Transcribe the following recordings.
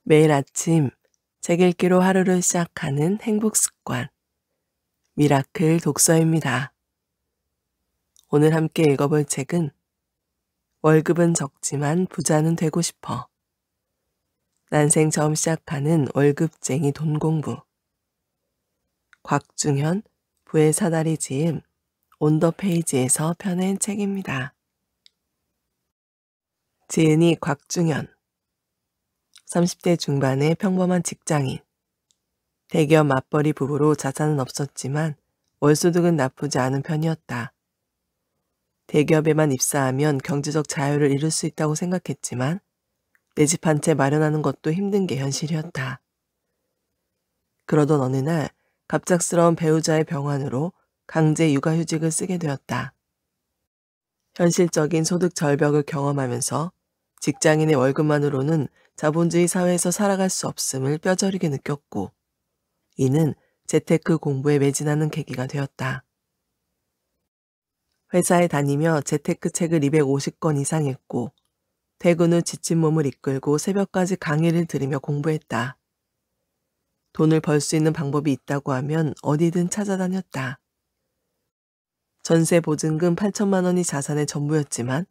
매일 아침 책 읽기로 하루를 시작하는 행복 습관, 미라클 독서입니다. 오늘 함께 읽어볼 책은 월급은 적지만 부자는 되고 싶어. 난생 처음 시작하는 월급쟁이 돈 공부. 곽중현, 부의 사다리 지음, 온더 페이지에서 펴낸 책입니다. 지은이 곽중현. 30대 중반의 평범한 직장인. 대기업 맞벌이 부부로 자산은 없었지만 월소득은 나쁘지 않은 편이었다. 대기업에만 입사하면 경제적 자유를 이룰 수 있다고 생각했지만 내 집 한 채 마련하는 것도 힘든 게 현실이었다. 그러던 어느 날 갑작스러운 배우자의 병환으로 강제 육아휴직을 쓰게 되었다. 현실적인 소득 절벽을 경험하면서 직장인의 월급만으로는 자본주의 사회에서 살아갈 수 없음을 뼈저리게 느꼈고, 이는 재테크 공부에 매진하는 계기가 되었다. 회사에 다니며 재테크 책을 250권 이상 읽고 퇴근 후 지친 몸을 이끌고 새벽까지 강의를 들으며 공부했다. 돈을 벌 수 있는 방법이 있다고 하면 어디든 찾아다녔다. 전세 보증금 8천만 원이 자산의 전부였지만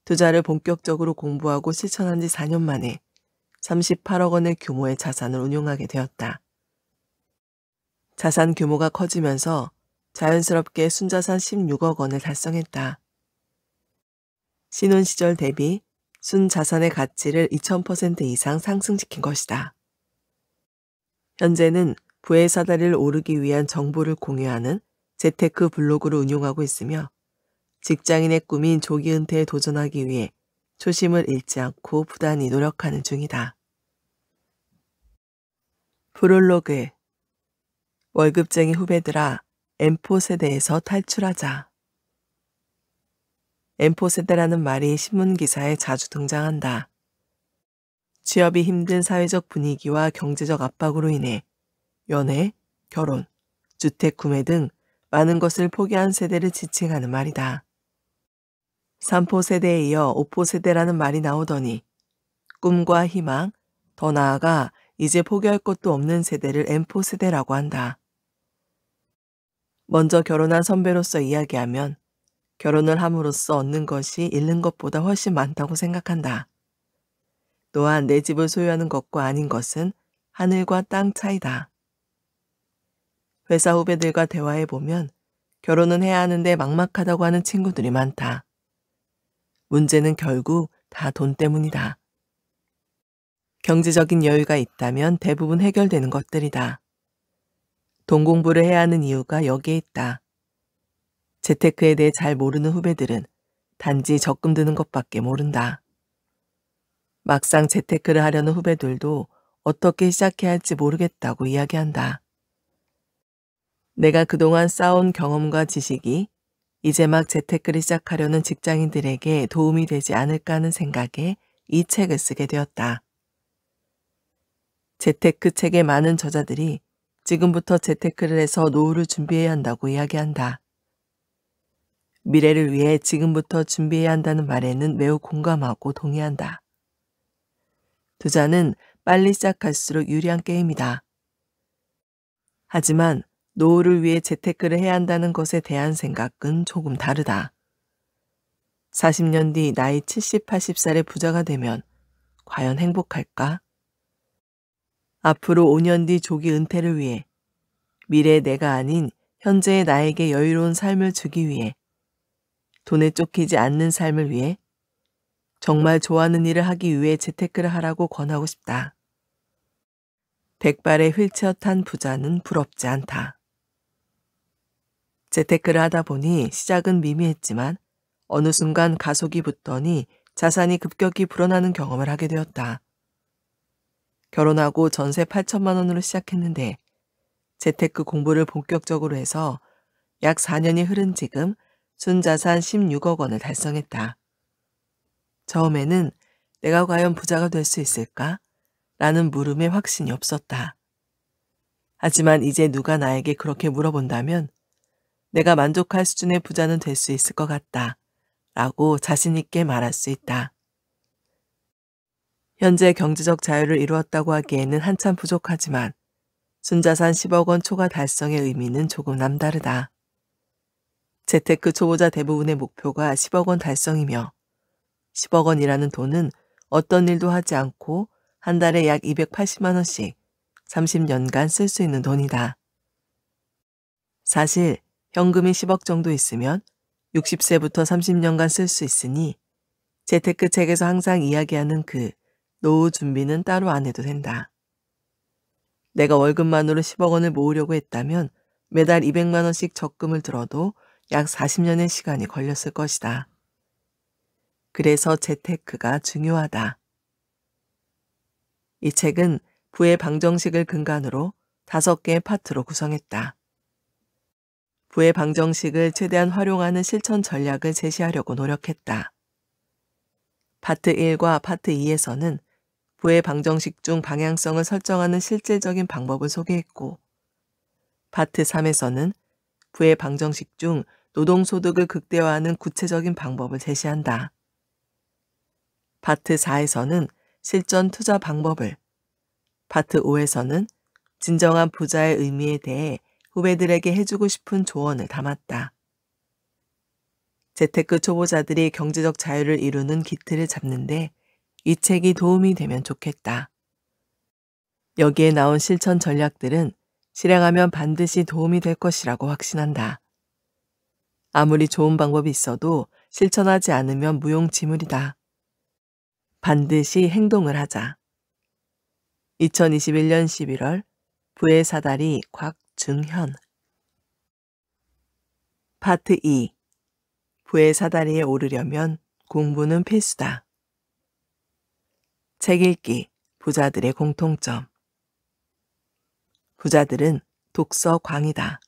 투자를 본격적으로 공부하고 실천한 지 4년 만에 38억 원의 규모의 자산을 운용하게 되었다. 자산 규모가 커지면서 자연스럽게 순자산 16억 원을 달성했다. 신혼 시절 대비 순자산의 가치를 2000% 이상 상승시킨 것이다. 현재는 부의 사다리를 오르기 위한 정보를 공유하는 재테크 블로그를 운용하고 있으며 직장인의 꿈인 조기 은퇴에 도전하기 위해 초심을 잃지 않고 부단히 노력하는 중이다. 프롤로그. 월급쟁이 후배들아, M4 세대에서 탈출하자. M4 세대라는 말이 신문기사에 자주 등장한다. 취업이 힘든 사회적 분위기와 경제적 압박으로 인해 연애, 결혼, 주택 구매 등 많은 것을 포기한 세대를 지칭하는 말이다. 3포 세대에 이어 5포 세대라는 말이 나오더니 꿈과 희망, 더 나아가 이제 포기할 것도 없는 세대를 M4 세대라고 한다. 먼저 결혼한 선배로서 이야기하면 결혼을 함으로써 얻는 것이 잃는 것보다 훨씬 많다고 생각한다. 또한 내 집을 소유하는 것과 아닌 것은 하늘과 땅 차이다. 회사 후배들과 대화해보면 결혼은 해야 하는데 막막하다고 하는 친구들이 많다. 문제는 결국 다 돈 때문이다. 경제적인 여유가 있다면 대부분 해결되는 것들이다. 돈 공부를 해야 하는 이유가 여기에 있다. 재테크에 대해 잘 모르는 후배들은 단지 적금 드는 것밖에 모른다. 막상 재테크를 하려는 후배들도 어떻게 시작해야 할지 모르겠다고 이야기한다. 내가 그동안 쌓아온 경험과 지식이 이제 막 재테크를 시작하려는 직장인들에게 도움이 되지 않을까 하는 생각에 이 책을 쓰게 되었다. 재테크 책의 많은 저자들이 지금부터 재테크를 해서 노후를 준비해야 한다고 이야기한다. 미래를 위해 지금부터 준비해야 한다는 말에는 매우 공감하고 동의한다. 투자는 빨리 시작할수록 유리한 게임이다. 하지만 노후를 위해 재테크를 해야 한다는 것에 대한 생각은 조금 다르다. 40년 뒤 나이 70, 80살의 부자가 되면 과연 행복할까? 앞으로 5년 뒤 조기 은퇴를 위해, 미래의 내가 아닌 현재의 나에게 여유로운 삶을 주기 위해, 돈에 쫓기지 않는 삶을 위해, 정말 좋아하는 일을 하기 위해 재테크를 하라고 권하고 싶다. 백발의 휠체어 탄 부자는 부럽지 않다. 재테크를 하다 보니 시작은 미미했지만 어느 순간 가속이 붙더니 자산이 급격히 불어나는 경험을 하게 되었다. 결혼하고 전세 8천만 원으로 시작했는데 재테크 공부를 본격적으로 해서 약 4년이 흐른 지금 순자산 16억 원을 달성했다. 처음에는 내가 과연 부자가 될 수 있을까? 라는 물음에 확신이 없었다. 하지만 이제 누가 나에게 그렇게 물어본다면 내가 만족할 수준의 부자는 될 수 있을 것 같다. 라고 자신 있게 말할 수 있다. 현재 경제적 자유를 이루었다고 하기에는 한참 부족하지만 순자산 10억 원 초과 달성의 의미는 조금 남다르다. 재테크 초보자 대부분의 목표가 10억 원 달성이며 10억 원이라는 돈은 어떤 일도 하지 않고 한 달에 약 280만 원씩 30년간 쓸 수 있는 돈이다. 사실 현금이 10억 정도 있으면 60세부터 30년간 쓸 수 있으니 재테크 책에서 항상 이야기하는 그 노후 준비는 따로 안 해도 된다. 내가 월급만으로 10억 원을 모으려고 했다면 매달 200만 원씩 적금을 들어도 약 40년의 시간이 걸렸을 것이다. 그래서 재테크가 중요하다. 이 책은 부의 방정식을 근간으로 5개의 파트로 구성했다. 부의 방정식을 최대한 활용하는 실천 전략을 제시하려고 노력했다. 파트 1과 파트 2에서는 부의 방정식 중 방향성을 설정하는 실질적인 방법을 소개했고, 파트 3에서는 부의 방정식 중 노동소득을 극대화하는 구체적인 방법을 제시한다. 파트 4에서는 실전 투자 방법을, 파트 5에서는 진정한 부자의 의미에 대해 후배들에게 해주고 싶은 조언을 담았다. 재테크 초보자들이 경제적 자유를 이루는 기틀을 잡는데 이 책이 도움이 되면 좋겠다. 여기에 나온 실천 전략들은 실행하면 반드시 도움이 될 것이라고 확신한다. 아무리 좋은 방법이 있어도 실천하지 않으면 무용지물이다. 반드시 행동을 하자. 2021년 11월 부의 사다리 곽중현. 파트 2. 부의 사다리에 오르려면 공부는 필수다. 책 읽기, 부자들의 공통점. 부자들은 독서광이다.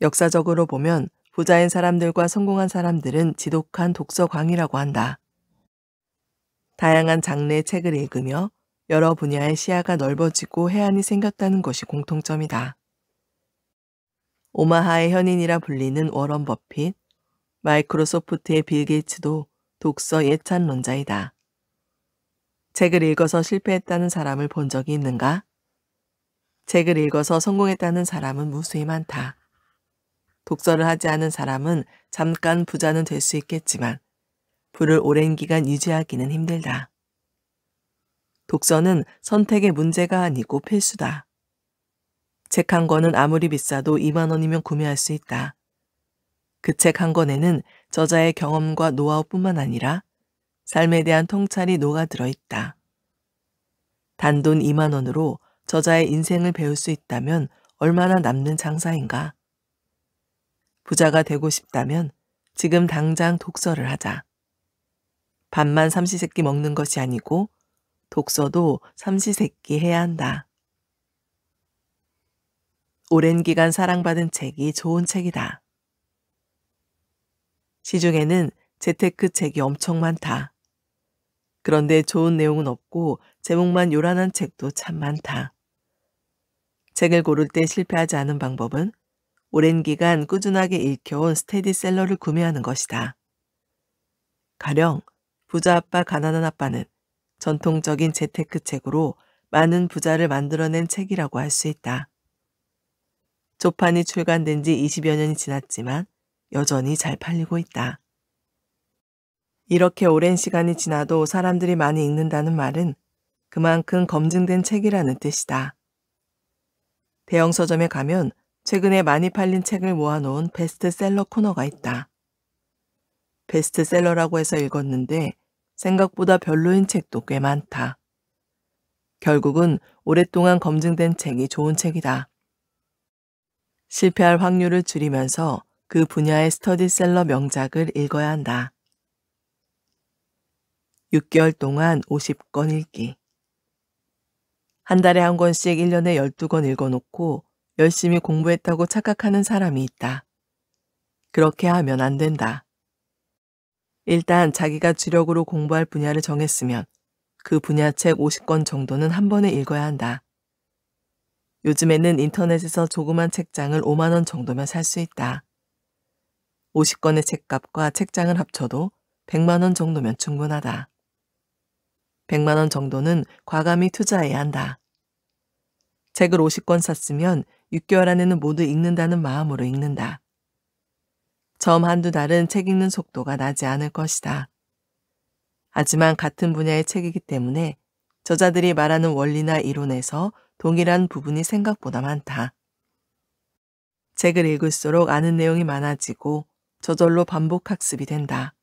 역사적으로 보면 부자인 사람들과 성공한 사람들은 지독한 독서광이라고 한다. 다양한 장르의 책을 읽으며 여러 분야의 시야가 넓어지고 해안이 생겼다는 것이 공통점이다. 오마하의 현인이라 불리는 워런 버핏, 마이크로소프트의 빌 게이츠도 독서 예찬론자이다. 책을 읽어서 실패했다는 사람을 본 적이 있는가? 책을 읽어서 성공했다는 사람은 무수히 많다. 독서를 하지 않은 사람은 잠깐 부자는 될 수 있겠지만 부를 오랜 기간 유지하기는 힘들다. 독서는 선택의 문제가 아니고 필수다. 책 한 권은 아무리 비싸도 2만 원이면 구매할 수 있다. 그 책 한 권에는 저자의 경험과 노하우뿐만 아니라 삶에 대한 통찰이 녹아들어 있다. 단돈 2만 원으로 저자의 인생을 배울 수 있다면 얼마나 남는 장사인가. 부자가 되고 싶다면 지금 당장 독서를 하자. 밥만 삼시세끼 먹는 것이 아니고 독서도 삼시세끼 해야 한다. 오랜 기간 사랑받은 책이 좋은 책이다. 시중에는 재테크 책이 엄청 많다. 그런데 좋은 내용은 없고 제목만 요란한 책도 참 많다. 책을 고를 때 실패하지 않은 방법은 오랜 기간 꾸준하게 읽혀온 스테디셀러를 구매하는 것이다. 가령 부자 아빠 가난한 아빠는 전통적인 재테크 책으로 많은 부자를 만들어낸 책이라고 할 수 있다. 조판이 출간된 지 20여 년이 지났지만 여전히 잘 팔리고 있다. 이렇게 오랜 시간이 지나도 사람들이 많이 읽는다는 말은 그만큼 검증된 책이라는 뜻이다. 대형 서점에 가면 최근에 많이 팔린 책을 모아놓은 베스트셀러 코너가 있다. 베스트셀러라고 해서 읽었는데 생각보다 별로인 책도 꽤 많다. 결국은 오랫동안 검증된 책이 좋은 책이다. 실패할 확률을 줄이면서 그 분야의 스터디셀러 명작을 읽어야 한다. 6개월 동안 50권 읽기. 한 달에 한 권씩 1년에 12권 읽어놓고 열심히 공부했다고 착각하는 사람이 있다. 그렇게 하면 안 된다. 일단 자기가 주력으로 공부할 분야를 정했으면 그 분야 책 50권 정도는 한 번에 읽어야 한다. 요즘에는 인터넷에서 조그만 책장을 5만 원 정도면 살 수 있다. 50권의 책값과 책장을 합쳐도 100만 원 정도면 충분하다. 100만 원 정도는 과감히 투자해야 한다. 책을 50권 샀으면 6개월 안에는 모두 읽는다는 마음으로 읽는다. 처음 한두 달은 책 읽는 속도가 나지 않을 것이다. 하지만 같은 분야의 책이기 때문에 저자들이 말하는 원리나 이론에서 동일한 부분이 생각보다 많다. 책을 읽을수록 아는 내용이 많아지고 저절로 반복 학습이 된다.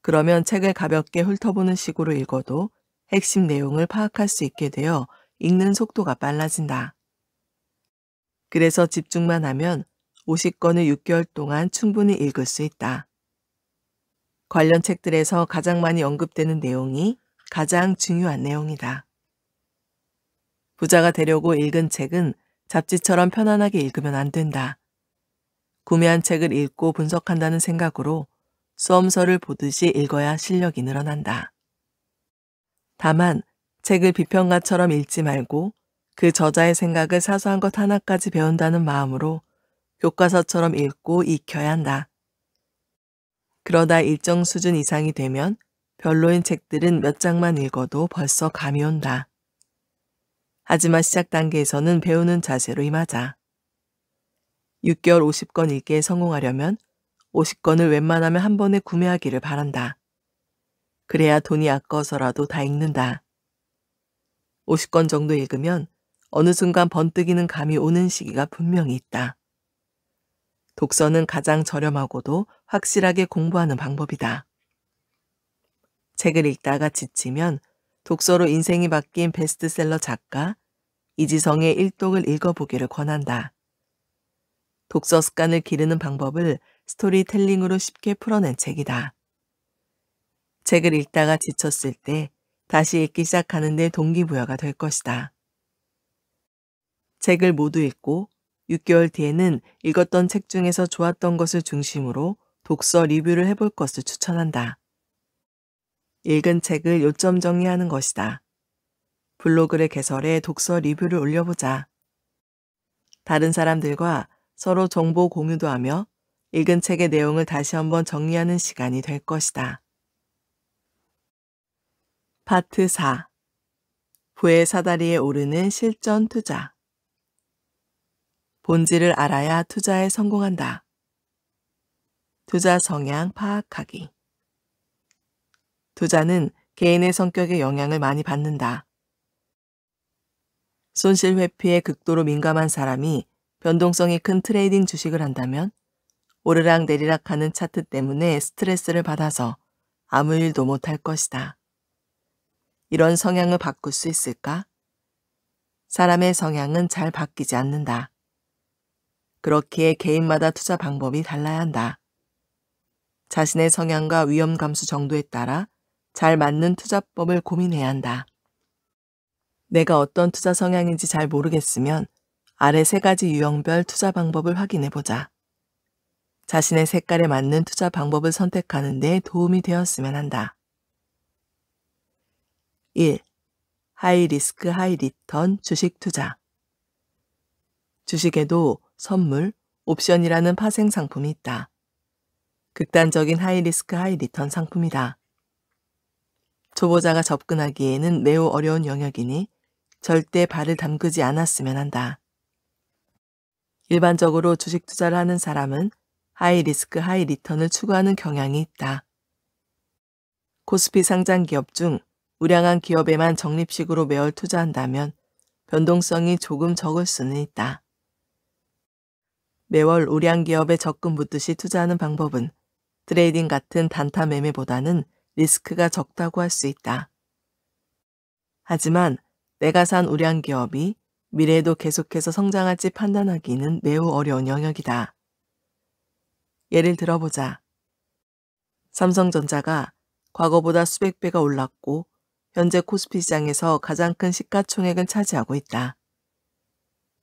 그러면 책을 가볍게 훑어보는 식으로 읽어도 핵심 내용을 파악할 수 있게 되어 읽는 속도가 빨라진다. 그래서 집중만 하면 50권을 6개월 동안 충분히 읽을 수 있다. 관련 책들에서 가장 많이 언급되는 내용이 가장 중요한 내용이다. 부자가 되려고 읽은 책은 잡지처럼 편안하게 읽으면 안 된다. 구매한 책을 읽고 분석한다는 생각으로 수험서를 보듯이 읽어야 실력이 늘어난다. 다만 책을 비평가처럼 읽지 말고 그 저자의 생각을 사소한 것 하나까지 배운다는 마음으로 교과서처럼 읽고 익혀야 한다. 그러다 일정 수준 이상이 되면 별로인 책들은 몇 장만 읽어도 벌써 감이 온다. 하지만 시작 단계에서는 배우는 자세로 임하자. 6개월 50권 읽기에 성공하려면 50권을 웬만하면 한 번에 구매하기를 바란다. 그래야 돈이 아까워서라도 다 읽는다. 50권 정도 읽으면 어느 순간 번뜩이는 감이 오는 시기가 분명히 있다. 독서는 가장 저렴하고도 확실하게 공부하는 방법이다. 책을 읽다가 지치면 독서로 인생이 바뀐 베스트셀러 작가 이지성의 일독을 읽어보기를 권한다. 독서 습관을 기르는 방법을 스토리텔링으로 쉽게 풀어낸 책이다. 책을 읽다가 지쳤을 때 다시 읽기 시작하는 데 동기부여가 될 것이다. 책을 모두 읽고 6개월 뒤에는 읽었던 책 중에서 좋았던 것을 중심으로 독서 리뷰를 해볼 것을 추천한다. 읽은 책을 요점 정리하는 것이다. 블로그를 개설해 독서 리뷰를 올려보자. 다른 사람들과 서로 정보 공유도 하며 읽은 책의 내용을 다시 한번 정리하는 시간이 될 것이다. 파트 4. 부의 사다리에 오르는 실전 투자. 본질을 알아야 투자에 성공한다. 투자 성향 파악하기. 투자는 개인의 성격에 영향을 많이 받는다. 손실 회피에 극도로 민감한 사람이 변동성이 큰 트레이딩 주식을 한다면 오르락 내리락 하는 차트 때문에 스트레스를 받아서 아무 일도 못할 것이다. 이런 성향을 바꿀 수 있을까? 사람의 성향은 잘 바뀌지 않는다. 그렇기에 개인마다 투자 방법이 달라야 한다. 자신의 성향과 위험 감수 정도에 따라 잘 맞는 투자법을 고민해야 한다. 내가 어떤 투자 성향인지 잘 모르겠으면 아래 3가지 유형별 투자 방법을 확인해보자. 자신의 색깔에 맞는 투자 방법을 선택하는 데 도움이 되었으면 한다. 1. 하이 리스크 하이 리턴 주식 투자. 주식에도 선물, 옵션이라는 파생 상품이 있다. 극단적인 하이 리스크 하이 리턴 상품이다. 초보자가 접근하기에는 매우 어려운 영역이니 절대 발을 담그지 않았으면 한다. 일반적으로 주식 투자를 하는 사람은 하이 리스크 하이 리턴을 추구하는 경향이 있다. 코스피 상장 기업 중 우량한 기업에만 적립식으로 매월 투자한다면 변동성이 조금 적을 수는 있다. 매월 우량 기업에 적금 묻듯이 투자하는 방법은 트레이딩 같은 단타 매매보다는 리스크가 적다고 할 수 있다. 하지만 내가 산 우량 기업이 미래에도 계속해서 성장할지 판단하기는 매우 어려운 영역이다. 예를 들어보자. 삼성전자가 과거보다 수백 배가 올랐고 현재 코스피 시장에서 가장 큰 시가총액을 차지하고 있다.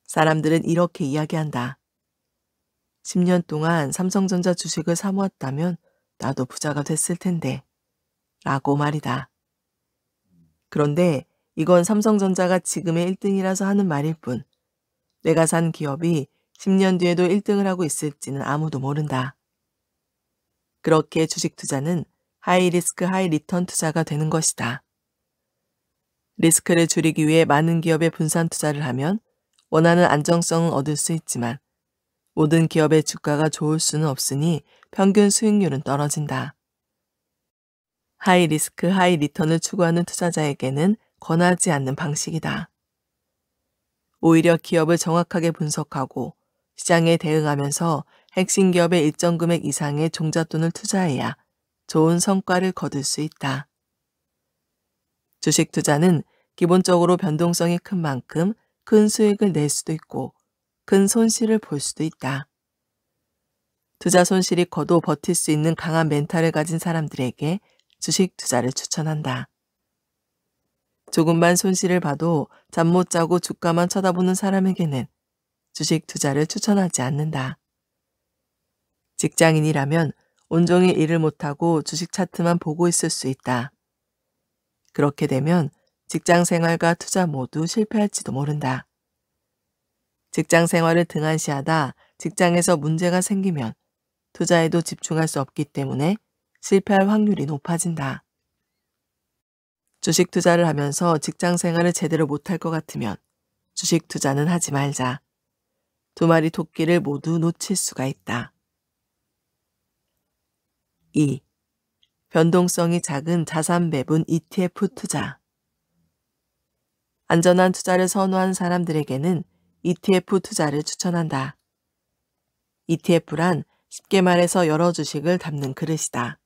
사람들은 이렇게 이야기한다. 10년 동안 삼성전자 주식을 사모았다면 나도 부자가 됐을 텐데 라고 말이다. 그런데 이건 삼성전자가 지금의 1등이라서 하는 말일 뿐 내가 산 기업이 10년 뒤에도 1등을 하고 있을지는 아무도 모른다. 그렇게 주식 투자는 하이 리스크 하이 리턴 투자가 되는 것이다. 리스크를 줄이기 위해 많은 기업에 분산 투자를 하면 원하는 안정성은 얻을 수 있지만 모든 기업의 주가가 좋을 수는 없으니 평균 수익률은 떨어진다. 하이 리스크, 하이 리턴을 추구하는 투자자에게는 권하지 않는 방식이다. 오히려 기업을 정확하게 분석하고 시장에 대응하면서 핵심 기업의 일정 금액 이상의 종잣돈을 투자해야 좋은 성과를 거둘 수 있다. 주식 투자는 기본적으로 변동성이 큰 만큼 큰 수익을 낼 수도 있고 큰 손실을 볼 수도 있다. 투자 손실이 커도 버틸 수 있는 강한 멘탈을 가진 사람들에게 주식 투자를 추천한다. 조금만 손실을 봐도 잠 못 자고 주가만 쳐다보는 사람에게는 주식 투자를 추천하지 않는다. 직장인이라면 온종일 일을 못하고 주식 차트만 보고 있을 수 있다. 그렇게 되면 직장 생활과 투자 모두 실패할지도 모른다. 직장 생활을 등한시하다 직장에서 문제가 생기면 투자에도 집중할 수 없기 때문에 실패할 확률이 높아진다. 주식 투자를 하면서 직장 생활을 제대로 못할 것 같으면 주식 투자는 하지 말자. 두 마리 토끼를 모두 놓칠 수가 있다. 2. 변동성이 작은 자산 배분 ETF 투자. 안전한 투자를 선호한 사람들에게는 ETF 투자를 추천한다. ETF란 쉽게 말해서 여러 주식을 담는 그릇이다.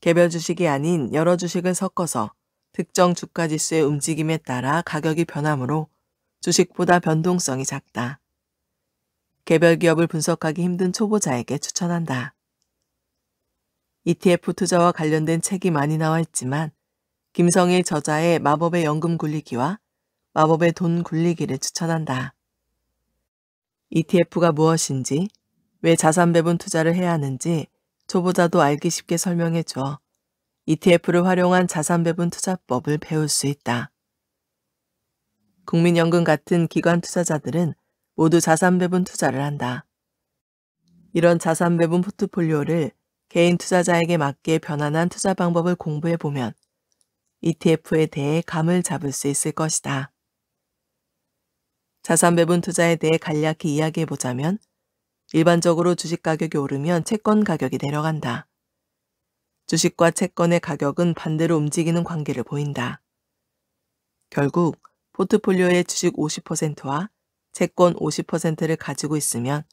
개별 주식이 아닌 여러 주식을 섞어서 특정 주가 지수의 움직임에 따라 가격이 변하므로 주식보다 변동성이 작다. 개별 기업을 분석하기 힘든 초보자에게 추천한다. ETF 투자와 관련된 책이 많이 나와 있지만 김성일 저자의 마법의 연금 굴리기와 마법의 돈 굴리기를 추천한다. ETF가 무엇인지, 왜 자산 배분 투자를 해야 하는지 초보자도 알기 쉽게 설명해줘 ETF를 활용한 자산 배분 투자법을 배울 수 있다. 국민연금 같은 기관 투자자들은 모두 자산 배분 투자를 한다. 이런 자산 배분 포트폴리오를 개인 투자자에게 맞게 변환한 투자 방법을 공부해보면 ETF에 대해 감을 잡을 수 있을 것이다. 자산 배분 투자에 대해 간략히 이야기해보자면 일반적으로 주식 가격이 오르면 채권 가격이 내려간다. 주식과 채권의 가격은 반대로 움직이는 관계를 보인다. 결국 포트폴리오의 주식 50%와 채권 50%를 가지고 있으면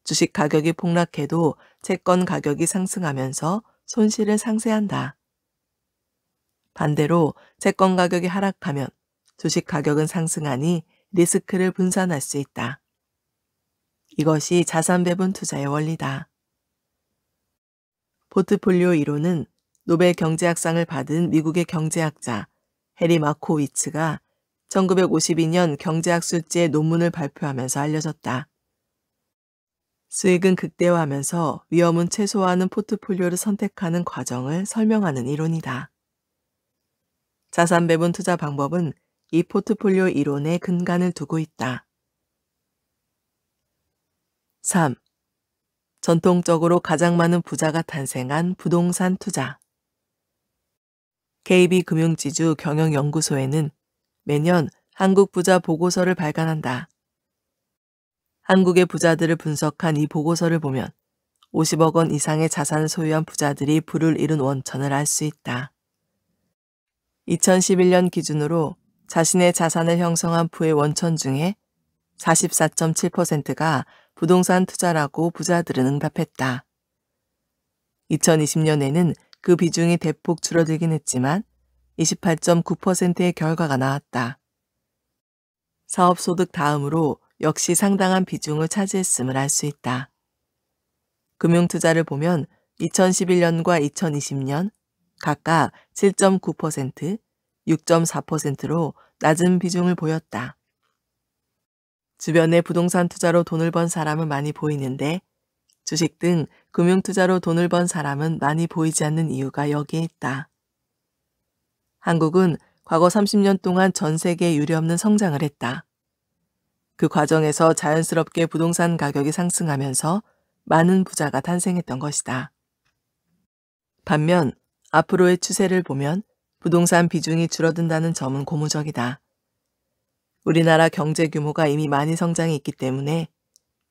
주식 가격이 폭락해도 채권 가격이 상승하면서 손실을 상쇄한다. 반대로 채권 가격이 하락하면 주식 가격은 상승하니 리스크를 분산할 수 있다. 이것이 자산 배분 투자의 원리다. 포트폴리오 이론은 노벨 경제학상을 받은 미국의 경제학자 해리 마코위츠가 1952년 경제학 술지에 논문을 발표하면서 알려졌다. 수익은 극대화하면서 위험은 최소화하는 포트폴리오를 선택하는 과정을 설명하는 이론이다. 자산 배분 투자 방법은 이 포트폴리오 이론에 근간을 두고 있다. 3. 전통적으로 가장 많은 부자가 탄생한 부동산 투자. KB금융지주 경영연구소에는 매년 한국 부자 보고서를 발간한다. 한국의 부자들을 분석한 이 보고서를 보면 50억 원 이상의 자산을 소유한 부자들이 부를 이룬 원천을 알 수 있다. 2011년 기준으로 자신의 자산을 형성한 부의 원천 중에 44.7%가 부동산 투자라고 부자들은 응답했다. 2020년에는 그 비중이 대폭 줄어들긴 했지만 28.9%의 결과가 나왔다. 사업소득 다음으로 역시 상당한 비중을 차지했음을 알 수 있다. 금융투자를 보면 2011년과 2020년 각각 7.9%, 6.4%로 낮은 비중을 보였다. 주변에 부동산 투자로 돈을 번 사람은 많이 보이는데 주식 등 금융투자로 돈을 번 사람은 많이 보이지 않는 이유가 여기에 있다. 한국은 과거 30년 동안 전 세계에 유례없는 성장을 했다. 그 과정에서 자연스럽게 부동산 가격이 상승하면서 많은 부자가 탄생했던 것이다. 반면 앞으로의 추세를 보면 부동산 비중이 줄어든다는 점은 고무적이다. 우리나라 경제 규모가 이미 많이 성장해 있기 때문에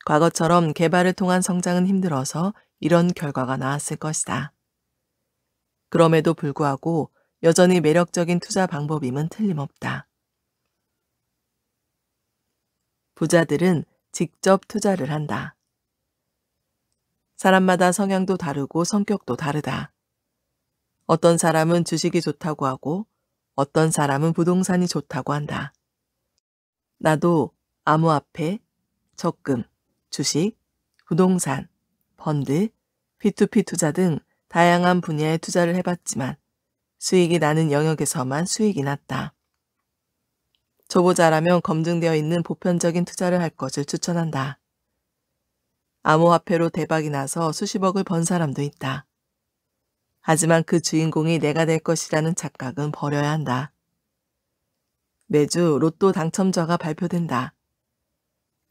과거처럼 개발을 통한 성장은 힘들어서 이런 결과가 나왔을 것이다. 그럼에도 불구하고 여전히 매력적인 투자 방법임은 틀림없다. 부자들은 직접 투자를 한다. 사람마다 성향도 다르고 성격도 다르다. 어떤 사람은 주식이 좋다고 하고 어떤 사람은 부동산이 좋다고 한다. 나도 암호화폐, 적금, 주식, 부동산, 펀드, P2P 투자 등 다양한 분야에 투자를 해봤지만 수익이 나는 영역에서만 수익이 났다. 초보자라면 검증되어 있는 보편적인 투자를 할 것을 추천한다. 암호화폐로 대박이 나서 수십억을 번 사람도 있다. 하지만 그 주인공이 내가 될 것이라는 착각은 버려야 한다. 매주 로또 당첨자가 발표된다.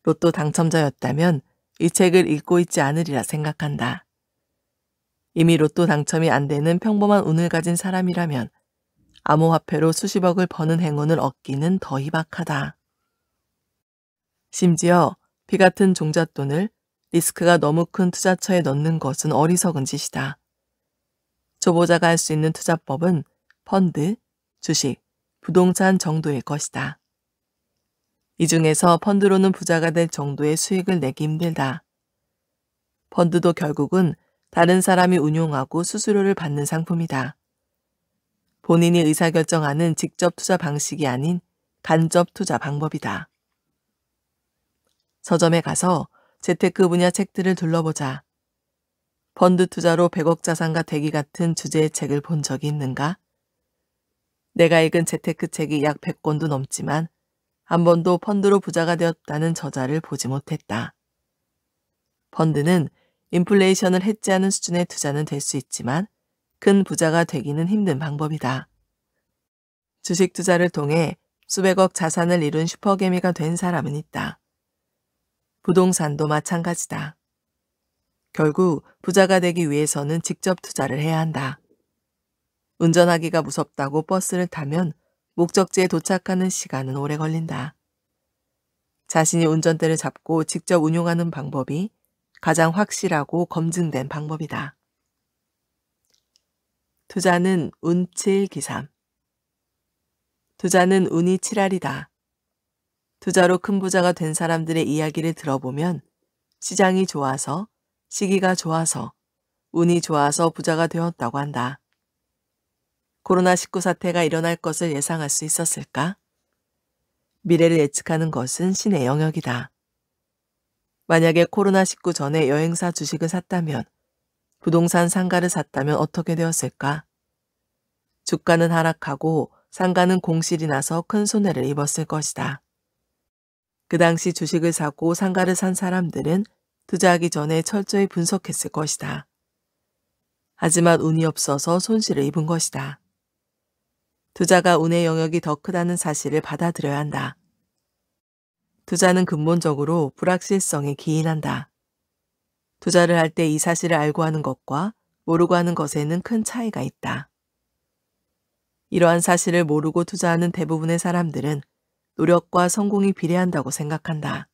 로또 당첨자였다면 이 책을 읽고 있지 않으리라 생각한다. 이미 로또 당첨이 안 되는 평범한 운을 가진 사람이라면 암호화폐로 수십억을 버는 행운을 얻기는 더 희박하다. 심지어 피 같은 종잣돈을 리스크가 너무 큰 투자처에 넣는 것은 어리석은 짓이다. 초보자가 할 수 있는 투자법은 펀드, 주식, 부동산 정도일 것이다. 이 중에서 펀드로는 부자가 될 정도의 수익을 내기 힘들다. 펀드도 결국은 다른 사람이 운용하고 수수료를 받는 상품이다. 본인이 의사결정하는 직접 투자 방식이 아닌 간접 투자 방법이다. 서점에 가서 재테크 분야 책들을 둘러보자. 펀드 투자로 100억 자산가 되기 같은 주제의 책을 본 적이 있는가? 내가 읽은 재테크 책이 약 100권도 넘지만 한 번도 펀드로 부자가 되었다는 저자를 보지 못했다. 펀드는 인플레이션을 해지하는 수준의 투자는 될 수 있지만 큰 부자가 되기는 힘든 방법이다. 주식 투자를 통해 수백억 자산을 이룬 슈퍼개미가 된 사람은 있다. 부동산도 마찬가지다. 결국 부자가 되기 위해서는 직접 투자를 해야 한다. 운전하기가 무섭다고 버스를 타면 목적지에 도착하는 시간은 오래 걸린다. 자신이 운전대를 잡고 직접 운용하는 방법이 가장 확실하고 검증된 방법이다. 투자는 운칠기삼. 투자는 운이 칠할이다. 투자로 큰 부자가 된 사람들의 이야기를 들어보면 시장이 좋아서, 시기가 좋아서, 운이 좋아서 부자가 되었다고 한다. 코로나19 사태가 일어날 것을 예상할 수 있었을까? 미래를 예측하는 것은 신의 영역이다. 만약에 코로나19 전에 여행사 주식을 샀다면, 부동산 상가를 샀다면 어떻게 되었을까? 주가는 하락하고 상가는 공실이 나서 큰 손해를 입었을 것이다. 그 당시 주식을 사고 상가를 산 사람들은 투자하기 전에 철저히 분석했을 것이다. 하지만 운이 없어서 손실을 입은 것이다. 투자가 운의 영역이 더 크다는 사실을 받아들여야 한다. 투자는 근본적으로 불확실성에 기인한다. 투자를 할 때 이 사실을 알고 하는 것과 모르고 하는 것에는 큰 차이가 있다. 이러한 사실을 모르고 투자하는 대부분의 사람들은 노력과 성공이 비례한다고 생각한다.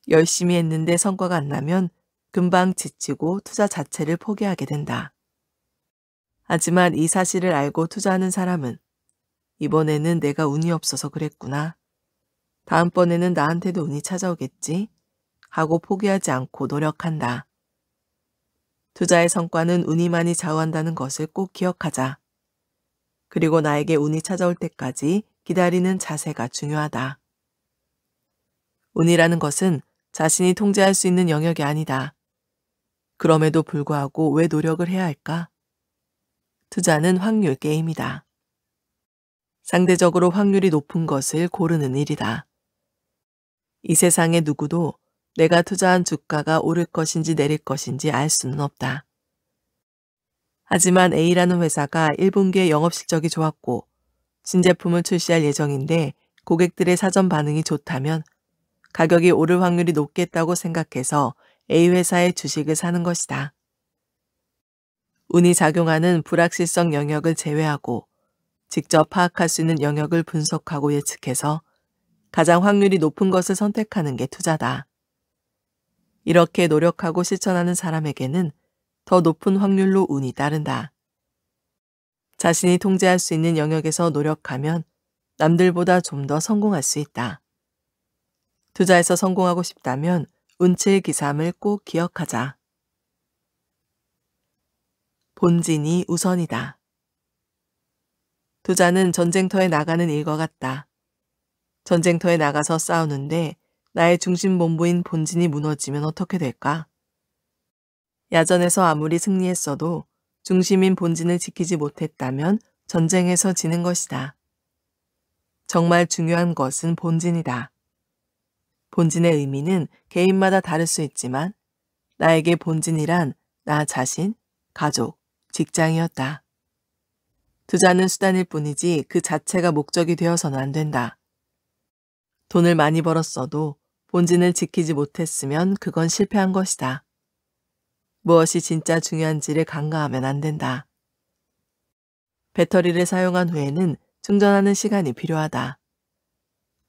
열심히 했는데 성과가 안 나면 금방 지치고 투자 자체를 포기하게 된다. 하지만 이 사실을 알고 투자하는 사람은 이번에는 내가 운이 없어서 그랬구나. 다음번에는 나한테도 운이 찾아오겠지. 하고 포기하지 않고 노력한다. 투자의 성과는 운이 많이 좌우한다는 것을 꼭 기억하자. 그리고 나에게 운이 찾아올 때까지 기다리는 자세가 중요하다. 운이라는 것은 자신이 통제할 수 있는 영역이 아니다. 그럼에도 불구하고 왜 노력을 해야 할까? 투자는 확률 게임이다. 상대적으로 확률이 높은 것을 고르는 일이다. 이 세상의 누구도 내가 투자한 주가가 오를 것인지 내릴 것인지 알 수는 없다. 하지만 A라는 회사가 1분기에 영업 실적이 좋았고 신제품을 출시할 예정인데 고객들의 사전 반응이 좋다면 가격이 오를 확률이 높겠다고 생각해서 A 회사의 주식을 사는 것이다. 운이 작용하는 불확실성 영역을 제외하고 직접 파악할 수 있는 영역을 분석하고 예측해서 가장 확률이 높은 것을 선택하는 게 투자다. 이렇게 노력하고 실천하는 사람에게는 더 높은 확률로 운이 따른다. 자신이 통제할 수 있는 영역에서 노력하면 남들보다 좀 더 성공할 수 있다. 투자에서 성공하고 싶다면 운치의 기삼을 꼭 기억하자. 본진이 우선이다. 투자는 전쟁터에 나가는 일과 같다. 전쟁터에 나가서 싸우는데 나의 중심 본부인 본진이 무너지면 어떻게 될까? 야전에서 아무리 승리했어도 중심인 본진을 지키지 못했다면 전쟁에서 지는 것이다. 정말 중요한 것은 본진이다. 본진의 의미는 개인마다 다를 수 있지만 나에게 본진이란 나 자신, 가족, 직장이었다. 투자는 수단일 뿐이지 그 자체가 목적이 되어서는 안 된다. 돈을 많이 벌었어도 본진을 지키지 못했으면 그건 실패한 것이다. 무엇이 진짜 중요한지를 간과하면 안 된다. 배터리를 사용한 후에는 충전하는 시간이 필요하다.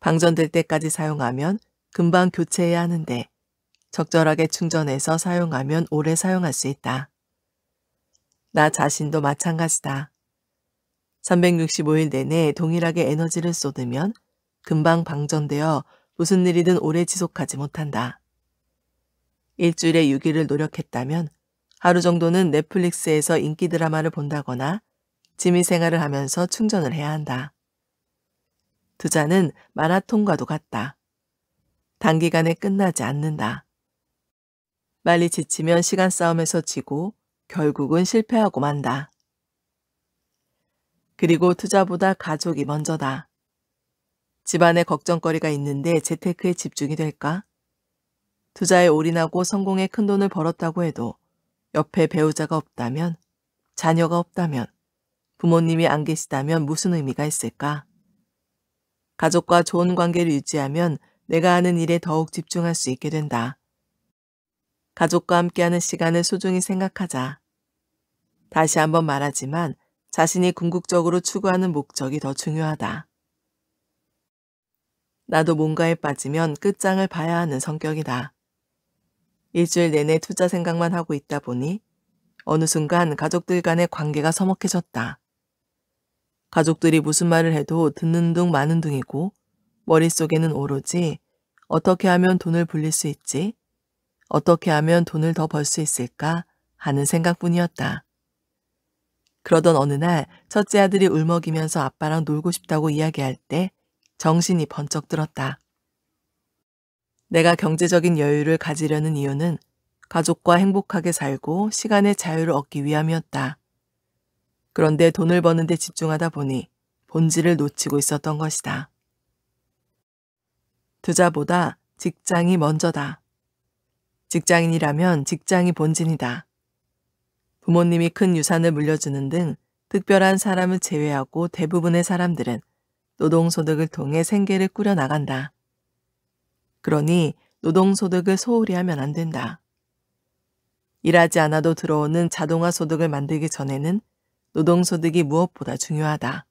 방전될 때까지 사용하면 금방 교체해야 하는데 적절하게 충전해서 사용하면 오래 사용할 수 있다. 나 자신도 마찬가지다. 365일 내내 동일하게 에너지를 쏟으면 금방 방전되어 무슨 일이든 오래 지속하지 못한다. 일주일에 6일을 노력했다면 하루 정도는 넷플릭스에서 인기 드라마를 본다거나 취미생활을 하면서 충전을 해야 한다. 투자는 마라톤과도 같다. 단기간에 끝나지 않는다. 빨리 지치면 시간 싸움에서 지고 결국은 실패하고 만다. 그리고 투자보다 가족이 먼저다. 집안에 걱정거리가 있는데 재테크에 집중이 될까? 투자에 올인하고 성공에 큰돈을 벌었다고 해도 옆에 배우자가 없다면, 자녀가 없다면, 부모님이 안 계시다면 무슨 의미가 있을까? 가족과 좋은 관계를 유지하면 내가 하는 일에 더욱 집중할 수 있게 된다. 가족과 함께하는 시간을 소중히 생각하자. 다시 한번 말하지만 자신이 궁극적으로 추구하는 목적이 더 중요하다. 나도 뭔가에 빠지면 끝장을 봐야 하는 성격이다. 일주일 내내 투자 생각만 하고 있다 보니 어느 순간 가족들 간의 관계가 서먹해졌다. 가족들이 무슨 말을 해도 듣는 둥 마는 둥이고 머릿속에는 오로지 어떻게 하면 돈을 불릴 수 있지? 어떻게 하면 돈을 더 벌 수 있을까? 하는 생각뿐이었다. 그러던 어느 날 첫째 아들이 울먹이면서 아빠랑 놀고 싶다고 이야기할 때 정신이 번쩍 들었다. 내가 경제적인 여유를 가지려는 이유는 가족과 행복하게 살고 시간의 자유를 얻기 위함이었다. 그런데 돈을 버는 데 집중하다 보니 본질을 놓치고 있었던 것이다. 투자보다 직장이 먼저다. 직장인이라면 직장이 본진이다. 부모님이 큰 유산을 물려주는 등 특별한 사람을 제외하고 대부분의 사람들은 노동소득을 통해 생계를 꾸려나간다. 그러니 노동소득을 소홀히 하면 안 된다. 일하지 않아도 들어오는 자동화 소득을 만들기 전에는 노동소득이 무엇보다 중요하다.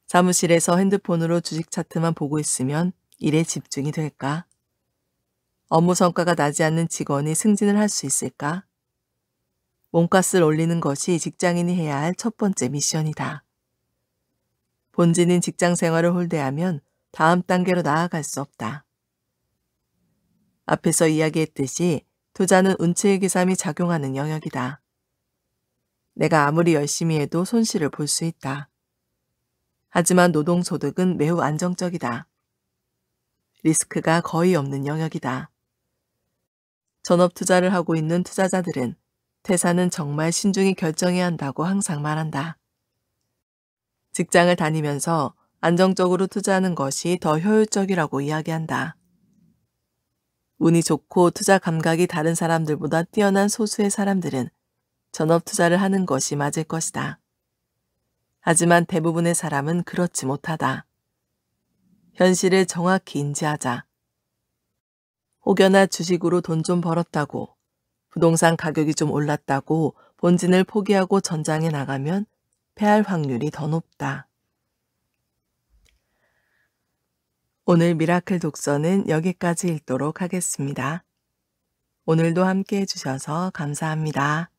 사무실에서 핸드폰으로 주식 차트만 보고 있으면 일에 집중이 될까? 업무 성과가 나지 않는 직원이 승진을 할 수 있을까? 몸값을 올리는 것이 직장인이 해야 할 첫 번째 미션이다. 본진인 직장 생활을 홀대하면 다음 단계로 나아갈 수 없다. 앞에서 이야기했듯이 투자는 운치의 기삼이 작용하는 영역이다. 내가 아무리 열심히 해도 손실을 볼 수 있다. 하지만 노동소득은 매우 안정적이다. 리스크가 거의 없는 영역이다. 전업 투자를 하고 있는 투자자들은 퇴사는 정말 신중히 결정해야 한다고 항상 말한다. 직장을 다니면서 안정적으로 투자하는 것이 더 효율적이라고 이야기한다. 운이 좋고 투자 감각이 다른 사람들보다 뛰어난 소수의 사람들은 전업 투자를 하는 것이 맞을 것이다. 하지만 대부분의 사람은 그렇지 못하다. 현실을 정확히 인지하자. 혹여나 주식으로 돈 좀 벌었다고, 부동산 가격이 좀 올랐다고 본진을 포기하고 전장에 나가면 패할 확률이 더 높다. 오늘 미라클 독서는 여기까지 읽도록 하겠습니다. 오늘도 함께 해주셔서 감사합니다.